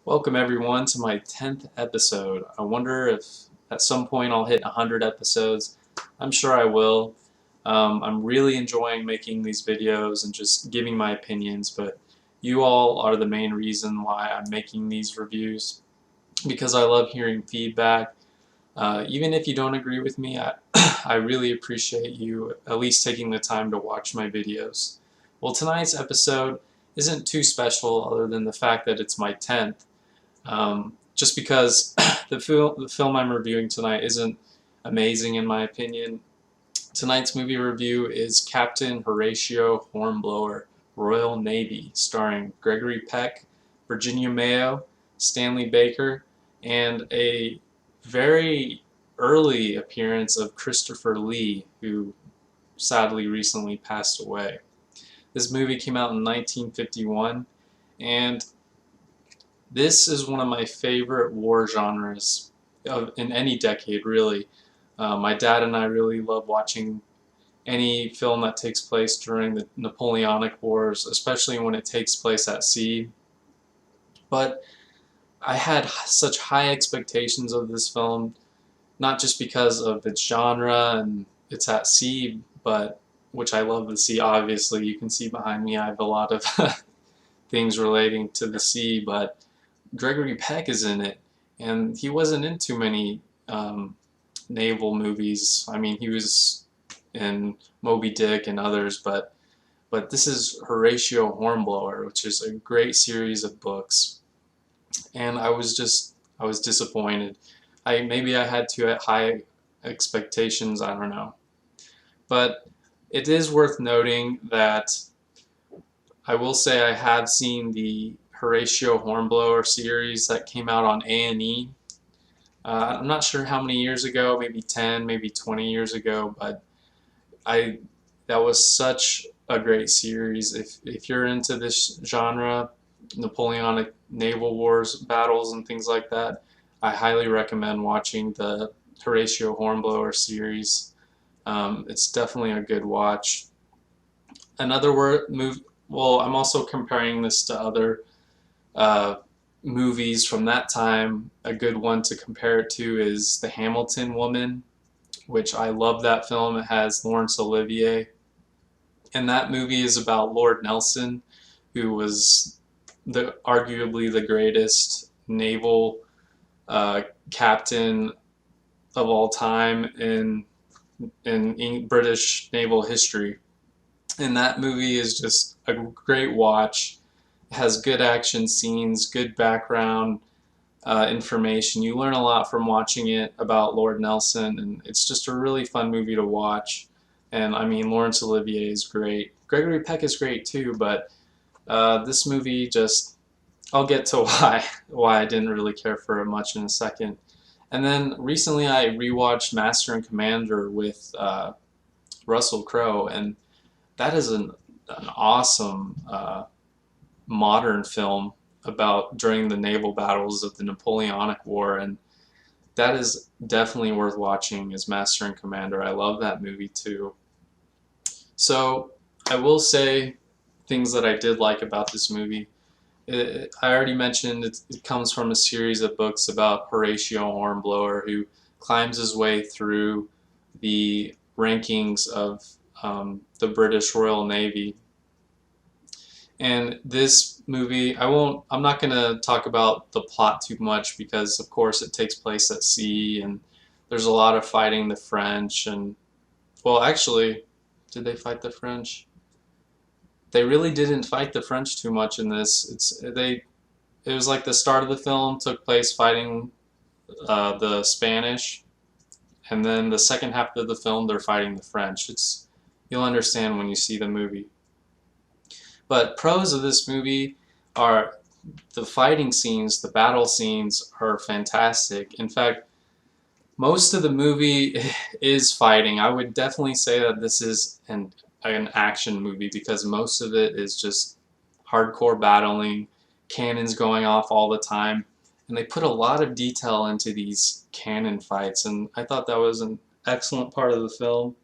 Welcome everyone to my 10th episode. I wonder if at some point I'll hit 100 episodes. I'm sure I will. I'm really enjoying making these videos and just giving my opinions, but you all are the main reason why I'm making these reviews because I love hearing feedback. Even if you don't agree with me, I really appreciate you at least taking the time to watch my videos. Well, tonight's episode isn't too special other than the fact that it's my 10th. Just because the film I'm reviewing tonight isn't amazing in my opinion. Tonight's movie review is Captain Horatio Hornblower, Royal Navy, starring Gregory Peck, Virginia Mayo, Stanley Baker, and a very early appearance of Christopher Lee, who sadly recently passed away. This movie came out in 1951, and this is one of my favorite war genres in any decade, really. My dad and I really love watching any film that takes place during the Napoleonic Wars, especially when it takes place at sea. But I had such high expectations of this film, not just because of its genre and it's at sea, but which I love the sea, obviously. You can see behind me I have a lot of things relating to the sea, but Gregory Peck is in it, and he wasn't in too many naval movies. I mean, he was in Moby Dick and others, but this is Horatio Hornblower, which is a great series of books, and I was disappointed. Maybe I had too high expectations. I don't know, but it is worth noting that I will say I have seen the Horatio Hornblower series that came out on A&E. I'm not sure how many years ago, maybe 10, maybe 20 years ago, but I that was such a great series. If you're into this genre, Napoleonic naval wars, battles, and things like that, I highly recommend watching the Horatio Hornblower series. It's definitely a good watch. Another well, I'm also comparing this to other uh, movies from that time. A good one to compare it to is The Hamilton Woman, which I love that film. It has Laurence Olivier, and that movie is about Lord Nelson, who was arguably the greatest naval uh, captain of all time in British naval history. And that movie is just a great watch. It has good action scenes, good background information. You learn a lot from watching it about Lord Nelson, and it's just a really fun movie to watch. And I mean, Laurence Olivier is great. Gregory Peck is great too, but this movie just, I'll get to why I didn't really care for it much in a second. And then recently I rewatched Master and Commander with Russell Crowe, and that is an awesome modern film about during the naval battles of the Napoleonic War, and that is definitely worth watching as Master and Commander. I love that movie too. So I will say things that I did like about this movie. I already mentioned it comes from a series of books about Horatio Hornblower, who climbs his way through the rankings of the British Royal Navy. And this movie, I'm not going to talk about the plot too much because, of course, it takes place at sea and there's a lot of fighting the French. And, well, actually, did they fight the French? They really didn't fight the French too much in this. It was like the start of the film took place fighting the Spanish, and then the second half of the film they're fighting the French. You'll understand when you see the movie. But pros of this movie are the fighting scenes, the battle scenes are fantastic. In fact, most of the movie is fighting. I would definitely say that this is an action movie because most of it is just hardcore battling, cannons going off all the time, and they put a lot of detail into these cannon fights, and I thought that was an excellent part of the film.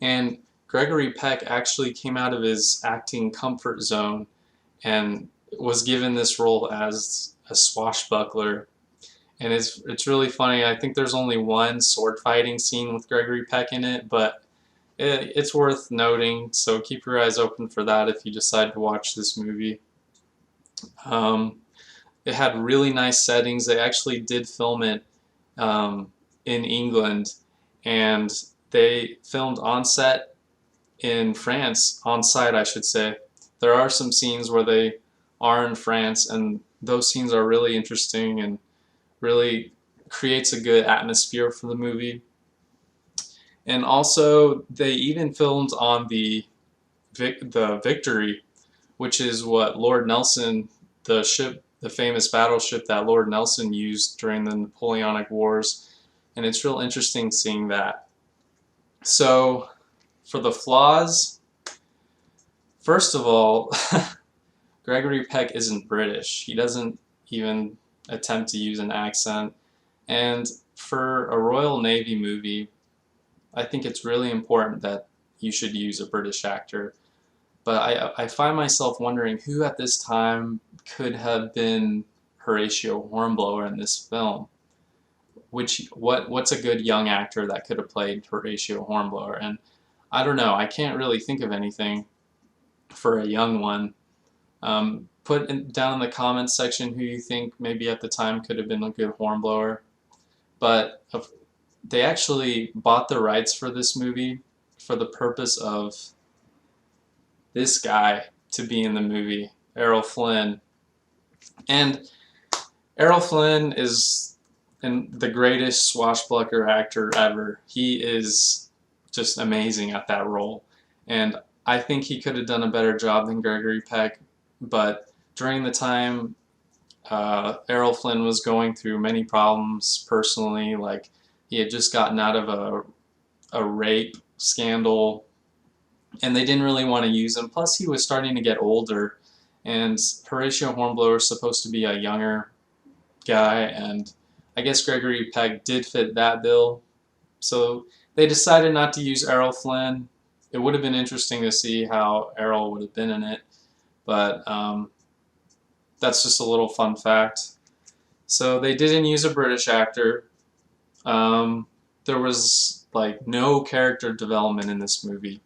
And Gregory Peck actually came out of his acting comfort zone and was given this role as a swashbuckler. And it's really funny. I think there's only one sword fighting scene with Gregory Peck in it, but it's worth noting. So keep your eyes open for that if you decide to watch this movie. Um, it had really nice settings. They actually did film it in England, and they filmed on set in France, on site, I should say. There are some scenes where they are in France, and those scenes are really interesting and really creates a good atmosphere for the movie. And also, they even filmed on the Victory, which is what Lord Nelson, the ship, the famous battleship that Lord Nelson used during the Napoleonic Wars, and it's real interesting seeing that. So, for the flaws, first of all, Gregory Peck isn't British. He doesn't even attempt to use an accent. And for a Royal Navy movie, I think it's really important that you should use a British actor. But I find myself wondering who at this time could have been Horatio Hornblower in this film. What's a good young actor that could have played Horatio Hornblower? And I don't know. I can't really think of anything for a young one. Put down in the comments section who you think maybe at the time could have been a good Hornblower. But they actually bought the rights for this movie for the purpose of this guy to be in the movie, Errol Flynn. And Errol Flynn is the greatest swashbuckler actor ever. He is just amazing at that role. And I think he could have done a better job than Gregory Peck, but during the time Errol Flynn was going through many problems personally, like he had just gotten out of a rape scandal, and they didn't really want to use him. Plus, he was starting to get older, and Horatio Hornblower is supposed to be a younger guy, and I guess Gregory Peck did fit that bill. So they decided not to use Errol Flynn. It would have been interesting to see how Errol would have been in it, but that's just a little fun fact. So they didn't use a British actor. There was like no character development in this movie.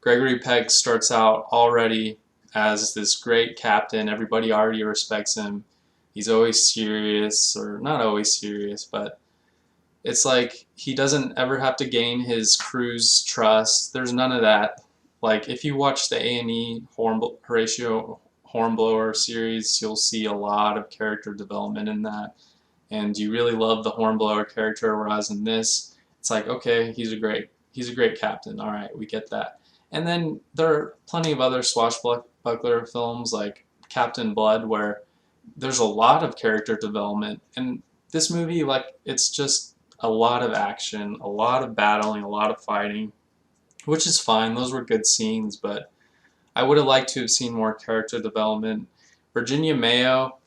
Gregory Peck starts out already as this great captain. Everybody already respects him. He's always serious, or not always serious, but it's like he doesn't ever have to gain his crew's trust. There's none of that. Like if you watch the A&E Horatio Hornblower series, you'll see a lot of character development in that, and you really love the Hornblower character. Whereas in this, it's like, okay, he's a great captain. All right, we get that. And then there are plenty of other swashbuckler films like Captain Blood where there's a lot of character development, and this movie, like, it's just a lot of action, a lot of battling, a lot of fighting, which is fine. Those were good scenes, but I would have liked to have seen more character development. Virginia Mayo,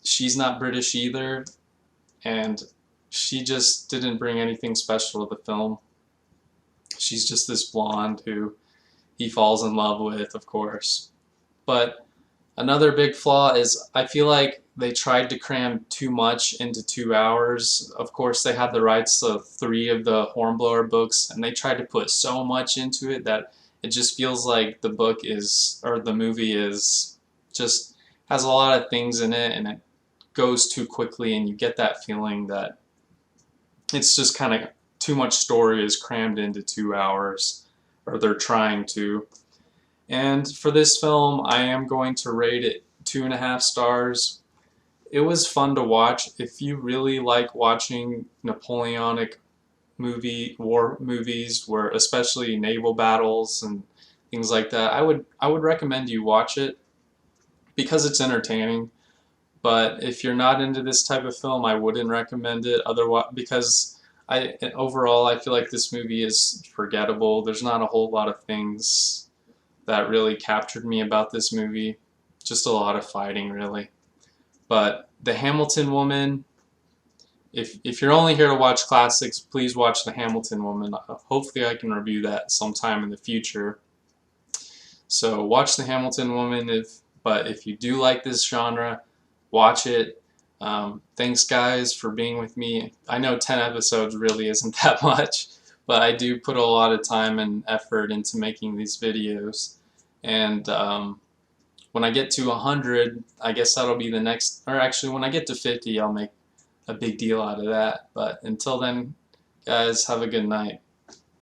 she's not British either, and she just didn't bring anything special to the film. She's just this blonde who he falls in love with, of course. But another big flaw is I feel like they tried to cram too much into 2 hours. Of course, they had the rights to 3 of the Hornblower books, and they tried to put so much into it that it just feels like the book is, or the movie is, just has a lot of things in it, and it goes too quickly, and you get that feeling that it's just kind of too much story is crammed into 2 hours, or they're trying to. And for this film, I am going to rate it 2.5 stars. It was fun to watch. If you really like watching Napoleonic war movies, where especially naval battles and things like that, I would recommend you watch it because it's entertaining. But if you're not into this type of film, I wouldn't recommend it. Otherwise, because overall I feel like this movie is forgettable. There's not a whole lot of things that really captured me about this movie. Just a lot of fighting, really. But The Hamilton Woman, if you're only here to watch classics, please watch The Hamilton Woman. Hopefully I can review that sometime in the future. So watch The Hamilton Woman But if you do like this genre, watch it. Thanks guys for being with me. I know 10 episodes really isn't that much, but I do put a lot of time and effort into making these videos. And when I get to 100, I guess that'll be the next, or actually when I get to 50, I'll make a big deal out of that. But until then, guys, have a good night.